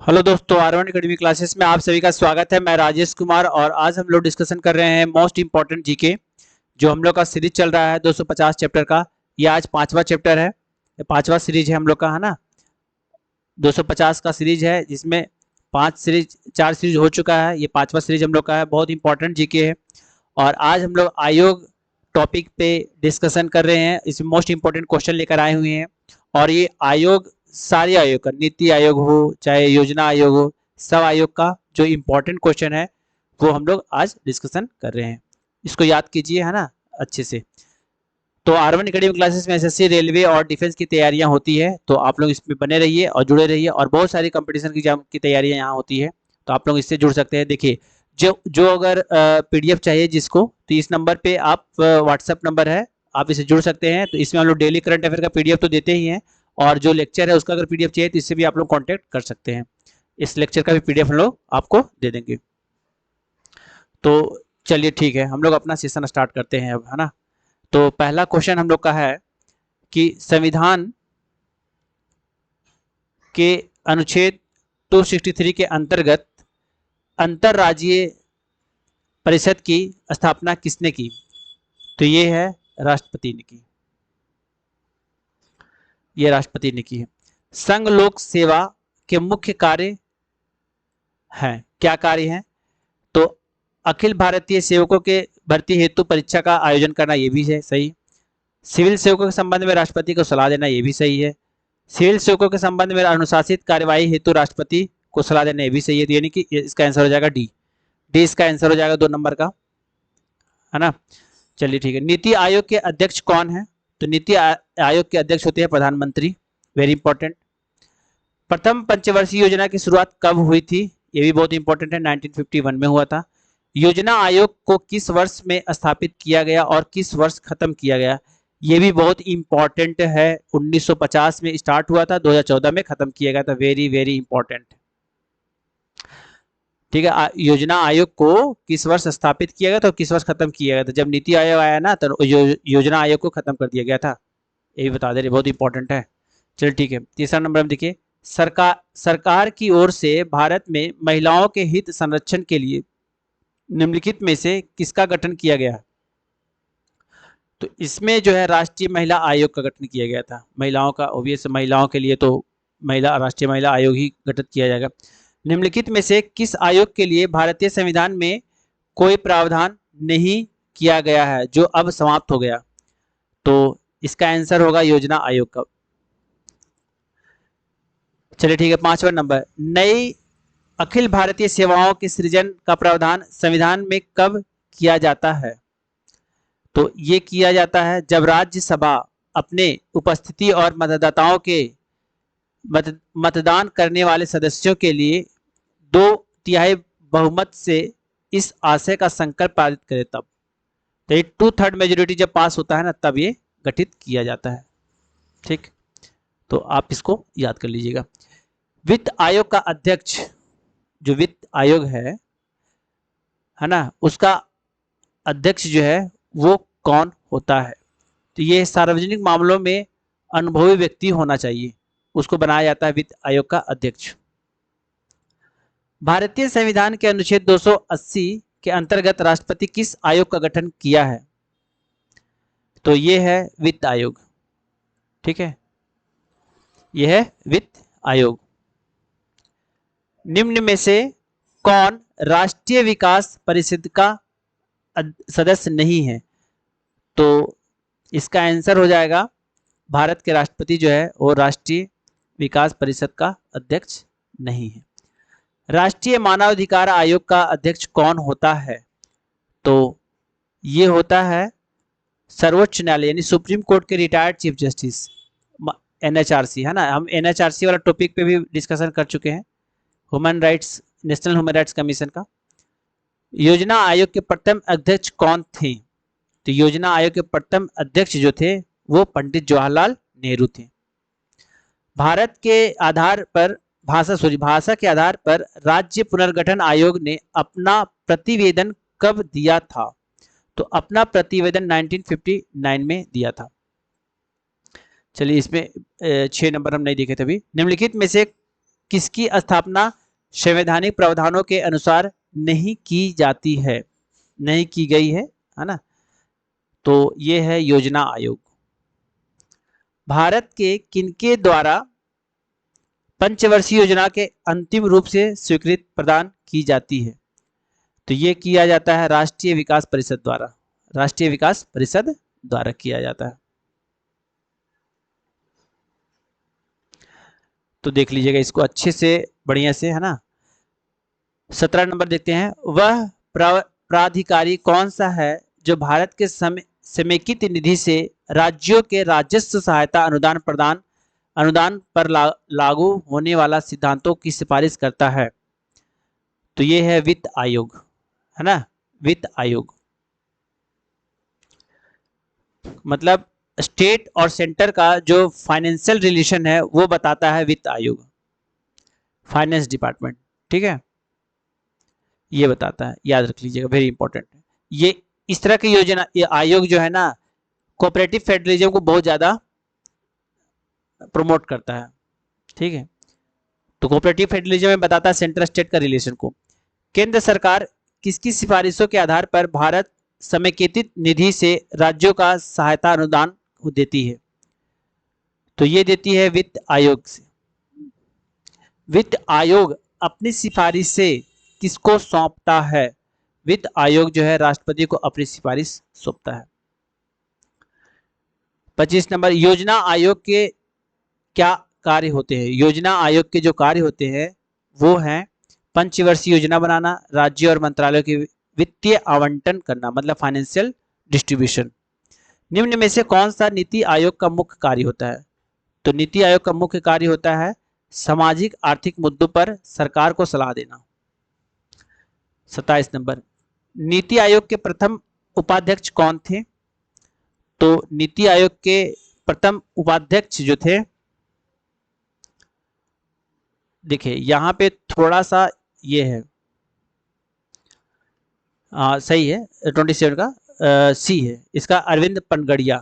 Hello दोस्तों, R1 academy classes में आप सभी का स्वागत है। मैं राजेश कुमार और आज हम लोग डिस्कशन कर रहे हैं मोस्ट इंपॉर्टेंट जीके, जो हम लोग का सीरीज चल रहा है 250 चैप्टर का। ये आज पांचवा चैप्टर है, ये पांचवा सीरीज है हम लोग का, है ना। 250 का सीरीज है जिसमें चार सीरीज हो चुका है, ये पांचवा सीरीज हम लोग का है। बहुत इंपॉर्टेंट जीके है और आज हम लोग आयोग टॉपिक पे डिस्कशन कर रहे हैं। इसमें मोस्ट इंपॉर्टेंट क्वेश्चन लेकर आए हुए हैं और ये आयोग सारे आयोग का, नीति आयोग हो चाहे योजना आयोग हो, सब आयोग का जो इम्पोर्टेंट क्वेश्चन है वो हम लोग आज डिस्कशन कर रहे हैं। इसको याद कीजिए, है ना, अच्छे से। तो R1 अकेडमी क्लासेस में एसएससी, रेलवे और डिफेंस की तैयारियां होती है, तो आप लोग इसमें बने रहिए और जुड़े रहिए। और बहुत सारी कंपटीशन की एग्जाम की तैयारियां यहाँ होती है, तो आप लोग इससे जुड़ सकते हैं। देखिए, जो जो अगर पीडीएफ चाहिए जिसको, तो इस नंबर पे आप, व्हाट्सएप नंबर है, आप इसे जुड़ सकते हैं। तो इसमें हम लोग डेली करंट अफेयर का पीडीएफ तो देते ही हैं, और जो लेक्चर है उसका अगर पीडीएफ चाहिए तो इससे भी आप लोग कांटेक्ट कर सकते हैं। इस लेक्चर का भी पीडीएफ हम लोग आपको दे देंगे। तो चलिए ठीक है, हम लोग अपना सेशन स्टार्ट करते हैं अब, है ना। तो पहला क्वेश्चन हम लोग का है कि संविधान के अनुच्छेद 263 के अंतर्गत अंतरराज्यीय परिषद की स्थापना किसने की? तो ये है राष्ट्रपति ने की, ये राष्ट्रपति ने की है। संघ लोक सेवा के मुख्य कार्य हैं, क्या कार्य हैं? तो अखिल भारतीय सेवकों के भर्ती हेतु परीक्षा का आयोजन करना, ये भी है सही। सिविल सेवकों के संबंध में राष्ट्रपति को सलाह देना, ये भी सही है। सिविल सेवकों के संबंध में अनुशासित कार्यवाही हेतु राष्ट्रपति को सलाह देना, ये भी सही है। तो यानी कि इसका आंसर हो जाएगा डी। डी इसका आंसर हो जाएगा 2 नंबर का, है ना। चलिए ठीक है। नीति आयोग के अध्यक्ष कौन है? तो नीति आयोग के अध्यक्ष होते हैं प्रधानमंत्री, वेरी इंपॉर्टेंट। प्रथम पंचवर्षीय योजना की शुरुआत कब हुई थी? ये भी बहुत इंपॉर्टेंट है, 1951 में हुआ था। योजना आयोग को किस वर्ष में स्थापित किया गया और किस वर्ष खत्म किया गया? ये भी बहुत इंपॉर्टेंट है। 1950 में स्टार्ट हुआ था, 2014 में खत्म किया गया था। वेरी वेरी इंपॉर्टेंट, ठीक है। योजना आयोग को किस वर्ष स्थापित किया गया था और किस वर्ष खत्म किया गया था? जब नीति आयोग आया ना, तो योजना आयोग को खत्म कर दिया गया था। ये भी बता दे रहे, बहुत इंपॉर्टेंट है। चलिए ठीक है। तीसरा नंबर हम देखिए, सरकार की ओर से भारत में महिलाओं के हित संरक्षण के लिए निम्नलिखित में से किसका गठन किया गया? तो इसमें जो है राष्ट्रीय महिला आयोग का गठन किया गया था। महिलाओं का, ओबियस महिलाओं के लिए तो राष्ट्रीय महिला आयोग ही गठित किया जाएगा। निम्नलिखित में से किस आयोग के लिए भारतीय संविधान में कोई प्रावधान नहीं किया गया है जो अब समाप्त हो गया? तो इसका आंसर होगा योजना आयोग का। चलिए ठीक है। 5वां नंबर, नई अखिल भारतीय सेवाओं के सृजन का प्रावधान संविधान में कब किया जाता है? तो ये किया जाता है जब राज्यसभा अपने उपस्थिति और मतदाताओं के मतदान करने वाले सदस्यों के लिए 2/3 बहुमत से इस आशय का संकल्प पारित करे तब। तो ये 2/3 मेजोरिटी जब पास होता है ना, तब ये गठित किया जाता है। ठीक, तो आप इसको याद कर लीजिएगा। वित्त आयोग का अध्यक्ष, जो वित्त आयोग है ना, उसका अध्यक्ष जो है वो कौन होता है? तो ये सार्वजनिक मामलों में अनुभवी व्यक्ति होना चाहिए, उसको बनाया जाता है वित्त आयोग का अध्यक्ष। भारतीय संविधान के अनुच्छेद 280 के अंतर्गत राष्ट्रपति किस आयोग का गठन किया है? तो ये है वित्त आयोग, ठीक है, ये है वित्त आयोग। निम्न में से कौन राष्ट्रीय विकास परिषद का सदस्य नहीं है? तो इसका आंसर हो जाएगा, भारत के राष्ट्रपति जो है वो राष्ट्रीय विकास परिषद का अध्यक्ष नहीं है। राष्ट्रीय मानवाधिकार आयोग का अध्यक्ष कौन होता है? तो ये होता है सर्वोच्च न्यायालय यानी सुप्रीम कोर्ट के रिटायर्ड चीफ जस्टिस, एनएचआरसी, है ना। हम एनएचआरसी वाला टॉपिक पे भी डिस्कशन कर चुके हैं, human rights, national human rights commission का। योजना आयोग के प्रथम अध्यक्ष कौन थे? तो योजना आयोग के प्रथम अध्यक्ष जो थे वो पंडित जवाहरलाल नेहरू थे। भारत के आधार पर भाषा के आधार पर राज्य पुनर्गठन आयोग ने अपना प्रतिवेदन कब दिया था? तो अपना प्रतिवेदन 1959 में दिया था। चलिए, इसमें 6 नंबर हम नहीं देखे थे अभी। निम्नलिखित में से किसकी स्थापना संवैधानिक प्रावधानों के अनुसार नहीं की जाती है, नहीं की गई है ना? तो ये है योजना आयोग। भारत के किनके द्वारा पंचवर्षीय योजना के अंतिम रूप से स्वीकृति प्रदान की जाती है? तो ये किया जाता है राष्ट्रीय विकास परिषद द्वारा, राष्ट्रीय विकास परिषद द्वारा किया जाता है। तो देख लीजिएगा इसको अच्छे से, बढ़िया से, है ना। 17 नंबर देखते हैं, वह प्राधिकारी कौन सा है जो भारत के समेकित निधि से राज्यों के राजस्व सहायता अनुदान पर लागू होने वाला सिद्धांतों की सिफारिश करता है? तो ये है वित्त आयोग, है ना, वित्त आयोग। मतलब स्टेट और सेंटर का जो फाइनेंशियल रिलेशन है वो बताता है वित्त आयोग, फाइनेंस डिपार्टमेंट, ठीक है, ये बताता है, याद रख लीजिएगा, वेरी इंपॉर्टेंट है ये। इस तरह की योजना, ये आयोग जो है ना, कोऑपरेटिव फेडरलिज्म को बहुत ज्यादा प्रमोट करता है, ठीक है। तो कोऑपरेटिव फेडरलिज्म में बताता है सेंटर स्टेट का रिलेशन को। केंद्र सरकार किसकी सिफारिशों के आधार पर भारत समेकित निधि से राज्यों का सहायता अनुदान देती है? तो ये देती है वित्त आयोग से। वित्त आयोग अपनी सिफारिश से किसको सौंपता है? वित्त आयोग जो है राष्ट्रपति को अपनी सिफारिश सौंपता है। 25 नंबर, योजना आयोग के क्या कार्य होते हैं? योजना आयोग के जो कार्य होते हैं वो हैं पंचवर्षीय योजना बनाना, राज्य और मंत्रालयों की वित्तीय आवंटन करना, मतलब फाइनेंशियल डिस्ट्रीब्यूशन। निम्न में से कौन सा नीति आयोग का मुख्य कार्य होता है? तो नीति आयोग का मुख्य कार्य होता है सामाजिक आर्थिक मुद्दों पर सरकार को सलाह देना। 27 नंबर, नीति आयोग के प्रथम उपाध्यक्ष कौन थे? तो नीति आयोग के प्रथम उपाध्यक्ष जो थे, देखिए यहां पे थोड़ा सा ये है, सही है 27 का सी है इसका, अरविंद पनगड़िया,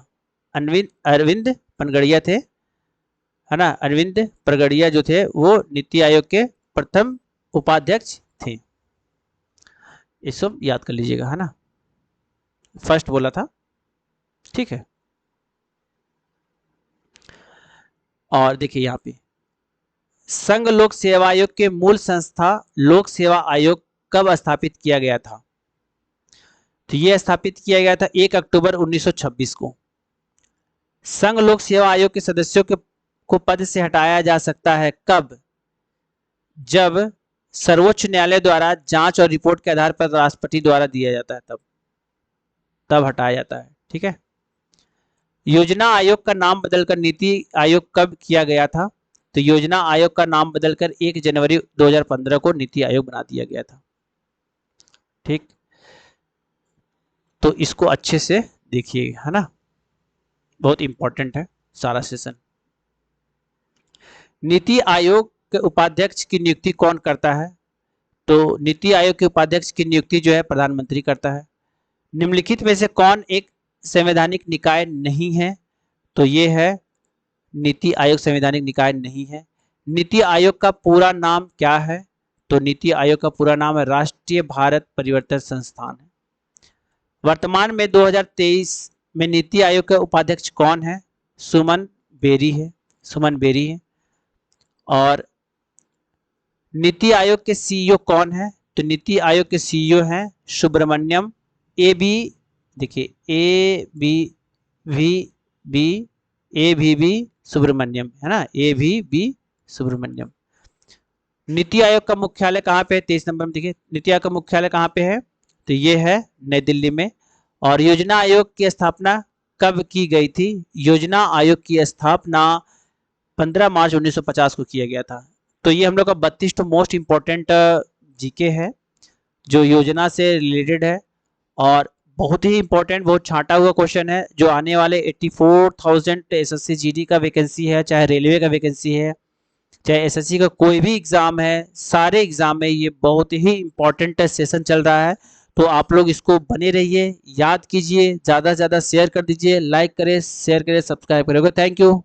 अरविंद पनगड़िया थे, है ना। अरविंद पनगड़िया जो थे वो नीति आयोग के प्रथम उपाध्यक्ष थे, ये सब याद कर लीजिएगा, है ना, फर्स्ट बोला था, ठीक है। और देखिए यहाँ पे संघ लोक सेवा आयोग के मूल संस्था लोक सेवा आयोग कब स्थापित किया गया था? तो यह स्थापित किया गया था 1 अक्टूबर 1926 को। संघ लोक सेवा आयोग के सदस्यों को पद से हटाया जा सकता है कब? जब सर्वोच्च न्यायालय द्वारा जांच और रिपोर्ट के आधार पर राष्ट्रपति द्वारा दिया जाता है, तब हटाया जाता है, ठीक है। योजना आयोग का नाम बदलकर नीति आयोग कब किया गया था? तो योजना आयोग का नाम बदलकर 1 जनवरी 2015 को नीति आयोग बना दिया गया था, ठीक। तो इसको अच्छे से देखिए, है ना, बहुत इंपॉर्टेंट है सारा सेशन। नीति आयोग के उपाध्यक्ष की नियुक्ति कौन करता है? तो नीति आयोग के उपाध्यक्ष की नियुक्ति जो है प्रधानमंत्री करता है। निम्नलिखित में से कौन एक संवैधानिक निकाय नहीं है? तो ये है नीति आयोग संवैधानिक निकाय नहीं है। नीति आयोग का पूरा नाम क्या है? तो नीति आयोग का पूरा नाम है राष्ट्रीय भारत परिवर्तन संस्थान है। वर्तमान में 2023 में नीति आयोग के उपाध्यक्ष कौन है? सुमन बेरी है, सुमन बेरी है। और नीति आयोग के सीईओ कौन है? तो नीति आयोग के सीईओ हैं Subrahmanyam A B B Subrahmanyam, है ना, AVB सुब्रमण्यम। नीति आयोग का मुख्यालय कहाँ पे है? 23 नंबर में देखिए, नीति आयोग का मुख्यालय कहाँ पे है? तो ये है नई दिल्ली में। और योजना आयोग की स्थापना कब की गई थी? योजना आयोग की स्थापना 15 मार्च 1950 को किया गया था। तो ये हम लोग का 32 मोस्ट इंपॉर्टेंट जीके है जो योजना से रिलेटेड है, और बहुत ही इंपॉर्टेंट, बहुत छांटा हुआ क्वेश्चन है, जो आने वाले 84,000 SSC GD का वैकेंसी है, चाहे रेलवे का वैकेंसी है, चाहे SSC का कोई भी एग्जाम है, सारे एग्जाम में ये बहुत ही इंपॉर्टेंट सेशन चल रहा है। तो आप लोग इसको बने रहिए, याद कीजिए, ज़्यादा से ज़्यादा शेयर कर दीजिए, लाइक करें, शेयर करें, सब्सक्राइब करें। Thank you.